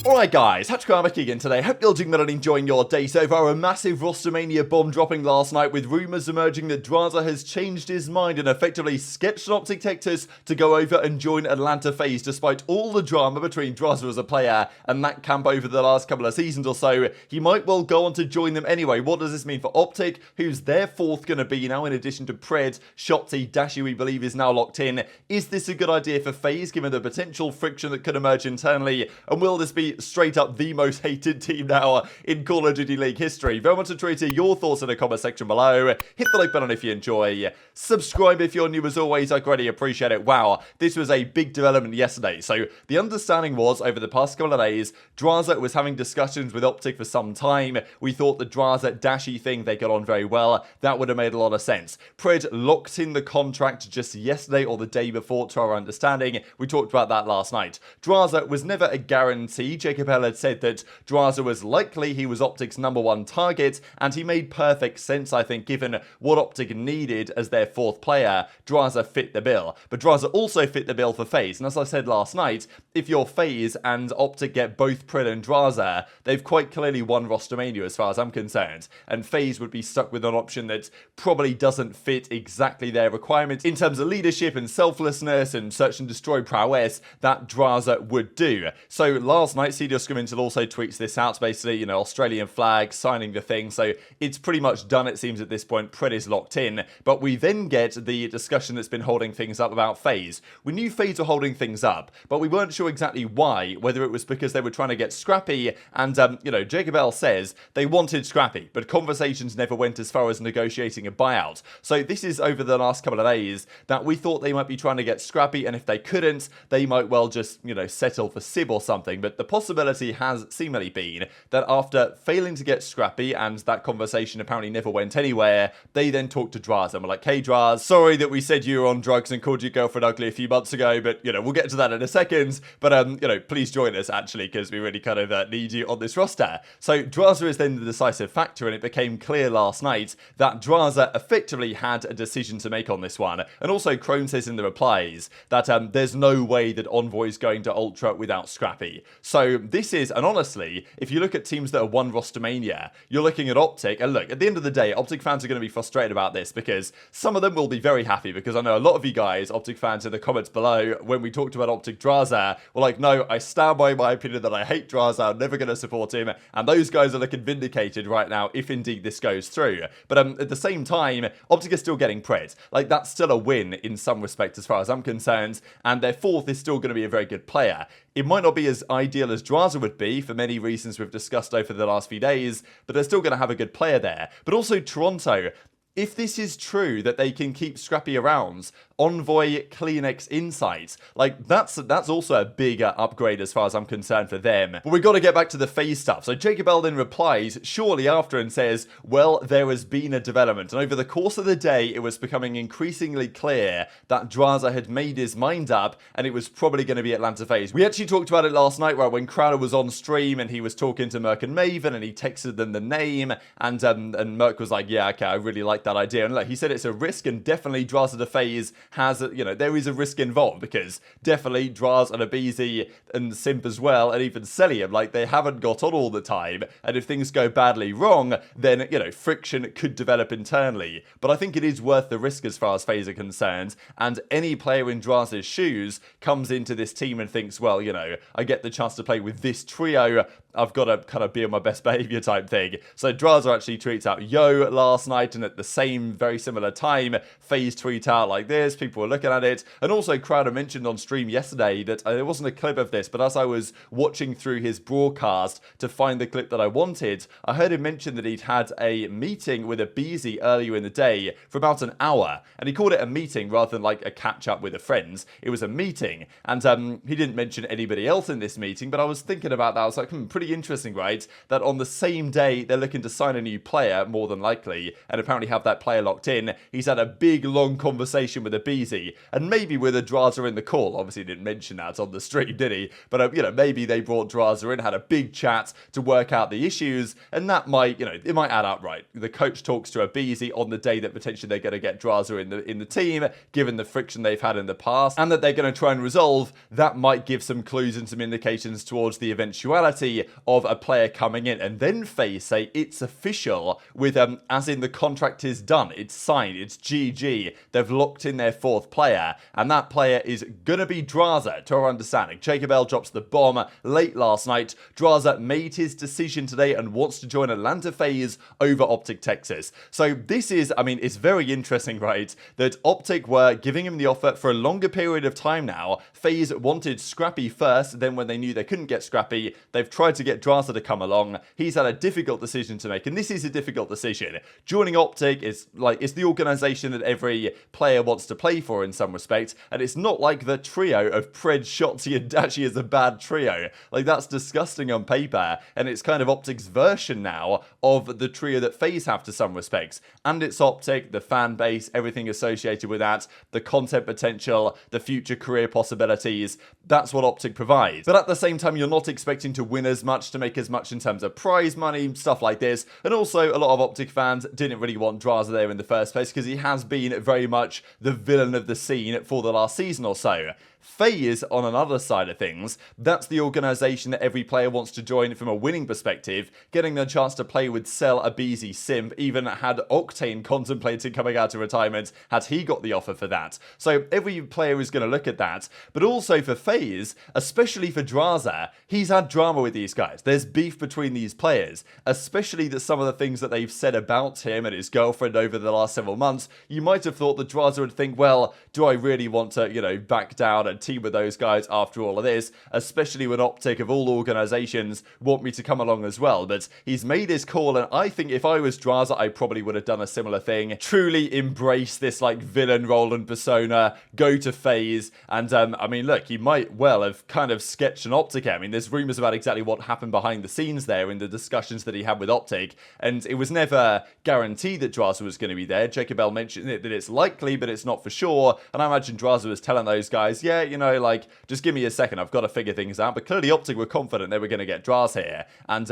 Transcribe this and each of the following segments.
Alright guys, TacticalRab again today. Hope you're doing well and enjoying your day so far. A massive Rostermania bomb dropping last night with rumours emerging that Drazah has changed his mind and effectively sketched an OpTic Tectors to go over and join Atlanta FaZe despite all the drama between Drazah as a player and that camp over the last couple of seasons or so. He might well go on to join them anyway. What does this mean for OpTic, who's their fourth going to be now in addition to Pred? Shotzzy, Dashy we believe is now locked in. Is this a good idea for FaZe given the potential friction that could emerge internally? And will this be straight up the most hated team now in Call of Duty League history? Very much enjoy to hear your thoughts in the comment section below. Hit the like button if you enjoy. Subscribe if you're new as always. I greatly appreciate it. Wow, this was a big development yesterday. So the understanding was over the past couple of days, Drazah was having discussions with OpTic for some time. We thought the Drazah Dashy thing, they got on very well. That would have made a lot of sense. Pred locked in the contract just yesterday or the day before to our understanding. We talked about that last night. Drazah was never a guarantee. Jacob had said that Drazah was likely he was OpTic's #1 target, and he made perfect sense, I think, given what OpTic needed as their fourth player. Drazah fit the bill, but Drazah also fit the bill for FaZe, and as I said last night, if you're FaZe and OpTic get both Pred and Drazah, they've quite clearly won Rostermania as far as I'm concerned, and FaZe would be stuck with an option that probably doesn't fit exactly their requirements in terms of leadership and selflessness and search and destroy prowess that Drazah would do. So last night, Scump also tweets this out, basically, you know, Australian flag, signing the thing, so it's pretty much done, it seems, at this point. Pred is locked in, but we then get the discussion that's been holding things up about FaZe. We knew FaZe were holding things up, but we weren't sure exactly why, whether it was because they were trying to get Scrappy, and, you know, Jacob says they wanted Scrappy, but conversations never went as far as negotiating a buyout. So this is over the last couple of days that we thought they might be trying to get Scrappy, and if they couldn't, they might well just, you know, settle for Sib or something, but the possibility has seemingly been that after failing to get Scrappy, and that conversation apparently never went anywhere, they then talked to Drazah and were like, hey Draz, sorry that we said you were on drugs and called your girlfriend ugly a few months ago, but, you know, we'll get to that in a second, but, you know, please join us, actually, because we really kind of need you on this roster. So Drazah is then the decisive factor, and it became clear last night that Drazah effectively had a decision to make on this one, and also Kremp says in the replies that there's no way that Envoy is going to Ultra without Scrappy. So this is, and honestly, if you look at teams that have won Rostermania, you're looking at OpTic, and look, at the end of the day, OpTic fans are going to be frustrated about this, because some of them will be very happy, because I know a lot of you guys, OpTic fans in the comments below, when we talked about OpTic Drazah, were like, no, I stand by my opinion that I hate Drazah, I'm never going to support him, and those guys are looking vindicated right now, if indeed this goes through. But at the same time, OpTic is still getting Pred. Like, that's still a win in some respect as far as I'm concerned, and their fourth is still going to be a very good player. It might not be as ideal as Drazah would be, for many reasons we've discussed over the last few days, but they're still going to have a good player there. But also Toronto, if this is true that they can keep Scrappy around, Envoy, CleanX insights, like that's also a bigger upgrade as far as I'm concerned for them. But we've got to get back to the FaZe stuff. So Jacob then replies shortly after and says, well, there has been a development, and over the course of the day it was becoming increasingly clear that Drazah had made his mind up and it was probably going to be Atlanta FaZe. We actually talked about it last night, right, when Crowder was on stream and he was talking to Merc and Maven and he texted them the name, and Merc was like, yeah, okay, I really like that idea, and look, he said it's a risk, and definitely Drazah to FaZe has, you know, there is a risk involved, because definitely Drazah and aBeZy and Simp as well, and even Cellium, like, they haven't got on all the time, and if things go badly wrong, then, you know, friction could develop internally. But I think it is worth the risk as far as FaZe are concerned, and any player in Drazah's shoes comes into this team and thinks, well, you know, I get the chance to play with this trio, I've got to kind of be on my best behavior type thing. So Drazah actually tweets out yo last night, and at the same very similar time, FaZe tweet out like this, people were looking at it. And also Crowder mentioned on stream yesterday that there wasn't a clip of this, but as I was watching through his broadcast to find the clip that I wanted, I heard him mention that he'd had a meeting with aBeZy earlier in the day for about an hour, and he called it a meeting rather than like a catch up with the friends. It was a meeting, and he didn't mention anybody else in this meeting, but I was thinking about that. I was like, pretty interesting, right? That on the same day they're looking to sign a new player, more than likely, and apparently have that player locked in. He's had a big, long conversation with aBeZy, and maybe with a Drazah in the call. Obviously, he didn't mention that on the stream, did he? But, you know, maybe they brought Drazah in, had a big chat to work out the issues, and that might, you know, it might add up right. The coach talks to aBeZy on the day that potentially they're going to get Drazah in the team, given the friction they've had in the past, and that they're going to try and resolve. That might give some clues and some indications towards the eventuality of a player coming in. And then FaZe say it's official with, as in the contract is done, it's signed, it's GG, they've locked in their 4th player, and that player is going to be Drazah, to our understanding. JaCobL drops the bomb late last night. Drazah made his decision today and wants to join Atlanta FaZe over OpTic Texas. So this is, I mean, it's very interesting, right, that OpTic were giving him the offer for a longer period of time now. FaZe wanted Scrappy first, then when they knew they couldn't get Scrappy, they've tried to get Drazah to come along. He's had a difficult decision to make, and this is a difficult decision. Joining OpTic is like, it's the organization that every player wants to play for in some respect, and it's not like the trio of Pred, Shotzzy, and Dashy is a bad trio. Like, that's disgusting on paper, and it's kind of OpTic's version now of the trio that FaZe have to some respects. And it's OpTic, the fan base, everything associated with that, the content potential, the future career possibilities. That's what OpTic provides. But at the same time, you're not expecting to win as much, to make as much in terms of prize money, stuff like this. And also, a lot of OpTic fans didn't really want Drazah there in the first place because he has been very much the villain of the scene for the last season or so. FaZe, on another side of things, that's the organisation that every player wants to join from a winning perspective, getting the chance to play with Cell, aBeZy, Simp, even had Octane contemplated coming out of retirement, had he got the offer for that. So every player is going to look at that, but also for FaZe, especially for Drazah, he's had drama with these guys. There's beef between these players, especially that some of the things that they've said about him and his girlfriend over the last several months. You might have thought that Drazah would think, well, do I really want to, you know, back down and team with those guys after all of this, especially when OpTic of all organizations want me to come along as well. But he's made his call, and I think if I was Drazah, I probably would have done a similar thing. Truly embrace this like villain role and persona, go to FaZe, and I mean, look, he might well have kind of sketched an OpTic. I mean, there's rumors about exactly what happened behind the scenes there in the discussions that he had with OpTic, and it was never guaranteed that Drazah was going to be there. JaCobL mentioned that it's likely, but it's not for sure, and I imagine Drazah was telling those guys, yeah, you know, like, just give me a second, I've got to figure things out. But clearly OpTic were confident they were going to get Drazah here, and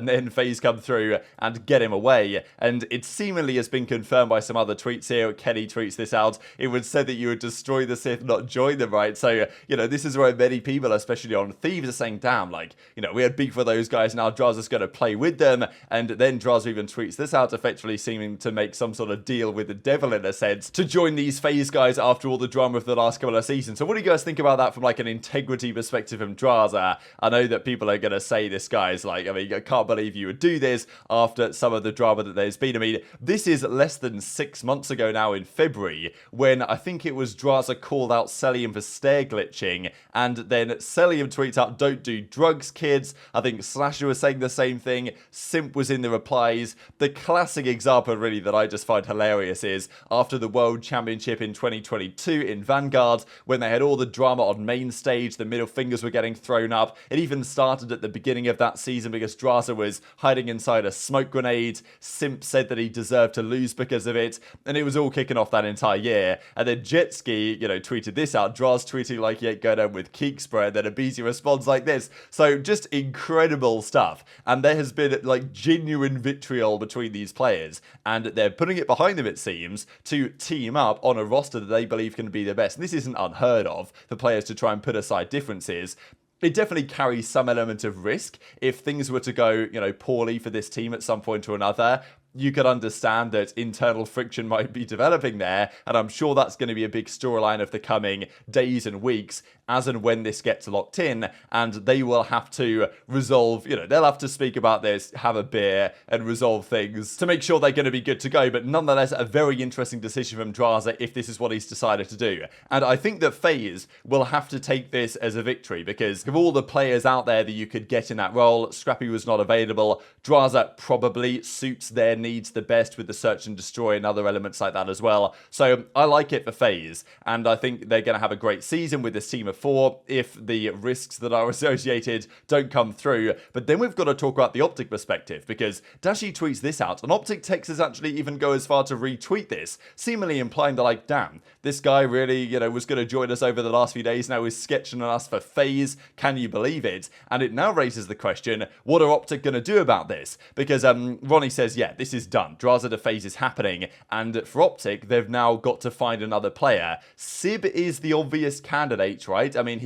then FaZe come through and get him away, and it seemingly has been confirmed by some other tweets here. Kenny tweets this out. It was said that you would destroy the Sith, not join them, right? So, you know, this is where many people, especially on Thieves, are saying, damn, like, you know, we had beef with those guys, now Drazah's going to play with them, and then Drazah even tweets this out, effectively seeming to make some sort of deal with the devil in a sense, to join these FaZe guys after all the drama of the last couple of seasons. So what do you guys think about that from like an integrity perspective from Drazah? I know that people are going to say this guy's like, I mean, I can't believe you would do this after some of the drama that there's been. I mean, this is less than 6 months ago now in February, when I think it was Drazah called out Cellium for stair glitching, and then Cellium tweets out, don't do drugs, kids. I think Slasher was saying the same thing. Simp was in the replies. The classic example really that I just find hilarious is after the World Championship in 2022 in Vanguard, when they had all the drama on main stage, the middle fingers were getting thrown up. It even started at the beginning of that season because Drazah was hiding inside a smoke grenade. Simp said that he deserved to lose because of it, and it was all kicking off that entire year. And then Jetski, you know, tweeted this out. Drazah tweeting like he ain't going home with Keek spray, and then aBeZy responds like this. So just incredible stuff. And there has been like genuine vitriol between these players, and they're putting it behind them, it seems, to team up on a roster that they believe can be the best. And this isn't unheard of for players to try and put aside differences. It definitely carries some element of risk. If things were to go, you know, poorly for this team at some point or another, you could understand that internal friction might be developing there, and I'm sure that's going to be a big storyline of the coming days and weeks as and when this gets locked in, and they will have to resolve, you know, they'll have to speak about this, have a beer, and resolve things to make sure they're going to be good to go. But nonetheless, a very interesting decision from Drazah if this is what he's decided to do. And I think that FaZe will have to take this as a victory, because of all the players out there that you could get in that role, Scrappy was not available. Drazah probably suits their needs the best with the search and destroy and other elements like that as well. So I like it for FaZe, and I think they're going to have a great season with this team of 4 if the risks that are associated don't come through. But then we've got to talk about the OpTic perspective, because Dashy tweets this out, and OpTic Texas actually even go as far to retweet this, seemingly implying that, like, damn, this guy really, you know, was going to join us over the last few days, now he's sketching on us for FaZe. Can you believe it? And it now raises the question, what are OpTic going to do about this? Because Ronnie says, yeah, this is done. Drazah to FaZe is happening, and for OpTic, they've now got to find another player. Sib is the obvious candidate, right? I mean,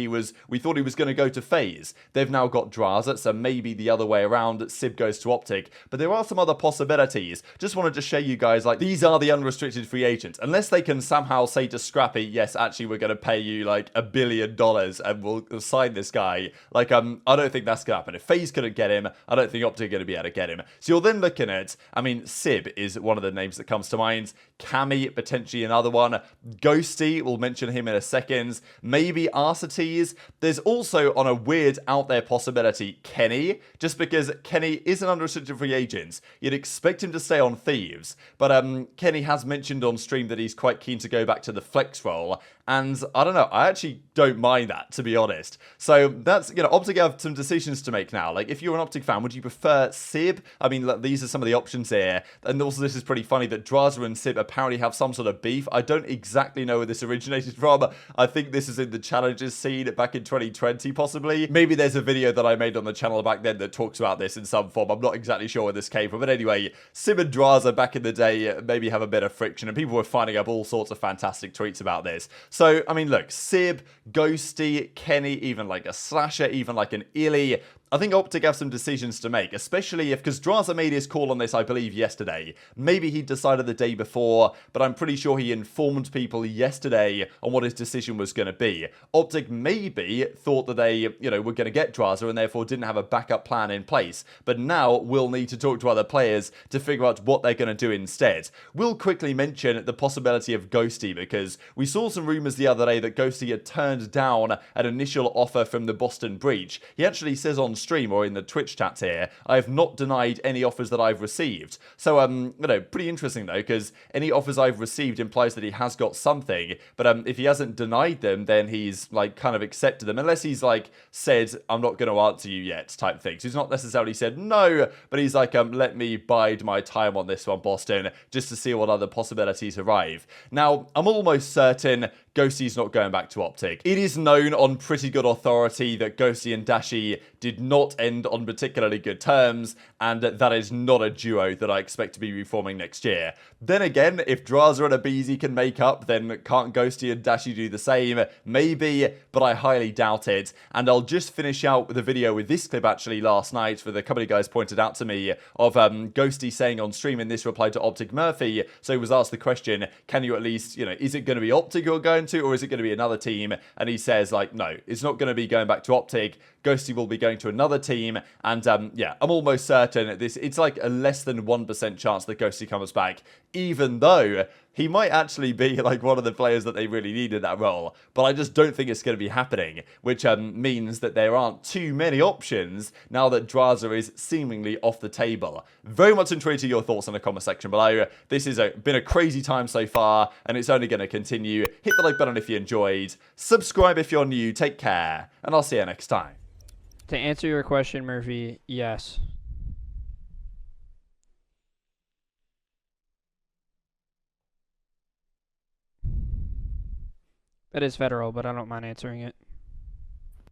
we thought he was going to go to FaZe. They've now got Drazah, so maybe the other way around, Sib goes to OpTic. But there are some other possibilities. Just wanted to show you guys, like, these are the unrestricted free agents. Unless they can somehow say to Scrappy, yes, actually, we're going to pay you like $1 billion and we'll sign this guy. Like, I don't think that's going to happen. If FaZe couldn't get him, I don't think OpTic are going to be able to get him. So you're then looking at, I mean, Sib is one of the names that comes to mind. Cammy, potentially another one. Ghosty, we'll mention him in a second. Maybe Arcitys. There's also, on a weird out there possibility, Kenny, just because Kenny is an unrestricted free agent. You'd expect him to stay on Thieves, but Kenny has mentioned on stream that he's quite keen to go back to the flex role, and I don't know, I actually don't mind that, to be honest. So that's, you know, OpTic have some decisions to make now. Like, if you're an OpTic fan, would you prefer Sib? I mean, look, these are some of the options here. And also, this is pretty funny that Drazah and Sib apparently have some sort of beef. I don't exactly know where this originated from. I think this is in the challenges scene back in 2020, possibly. Maybe there's a video that I made on the channel back then that talks about this in some form. I'm not exactly sure where this came from. But anyway, Sib and Drazah back in the day maybe have a bit of friction, and people were finding up all sorts of fantastic tweets about this. So, I mean, look, Sib, Ghosty, Kenny, even like a Slasher, even like an iLLeY. I think OpTic have some decisions to make, especially if, because Drazah made his call on this, I believe, yesterday. Maybe he decided the day before, but I'm pretty sure he informed people yesterday on what his decision was going to be. OpTic maybe thought that they, you know, were going to get Drazah and therefore didn't have a backup plan in place. But now we'll need to talk to other players to figure out what they're going to do instead. We'll quickly mention the possibility of Ghosty, because we saw some rumors the other day that Ghosty had turned down an initial offer from the Boston Breach. He actually says on stream or in the Twitch chat here, I have not denied any offers that I've received. So, you know, pretty interesting though, because any offers I've received implies that he has got something, but if he hasn't denied them, then he's like kind of accepted them, unless he's like said, I'm not going to answer you yet type thing. So he's not necessarily said no, but he's like, let me bide my time on this one, Boston, just to see what other possibilities arrive. Now, I'm almost certain Ghosty's not going back to OpTic. It is known on pretty good authority that Ghosty and Dashy did not end on particularly good terms, and that is not a duo that I expect to be reforming next year. Then again, if Drazah and aBeZy can make up, then can't Ghosty and Dashy do the same? Maybe, but I highly doubt it. And I'll just finish out with a video with this clip actually last night, where a couple of guys pointed out to me of Ghosty saying on stream in this reply to OpTic Murphy. So he was asked the question, can you at least, you know, is it going to be OpTic you're going to, or is it going to be another team? And he says, like, no, it's not going to be going back to OpTic. Ghosty will be going to another team, and yeah, I'm almost certain it's like a less than 1% chance that Ghosty comes back, even though he might actually be like one of the players that they really need in that role. But I just don't think it's going to be happening, which means that there aren't too many options now that Drazah is seemingly off the table. Very much intrigued to your thoughts in the comment section below. This has been a crazy time so far, and it's only going to continue. Hit the like button if you enjoyed, subscribe if you're new, take care, and I'll see you next time. To answer your question, Murphy, yes. That is federal, but I don't mind answering it.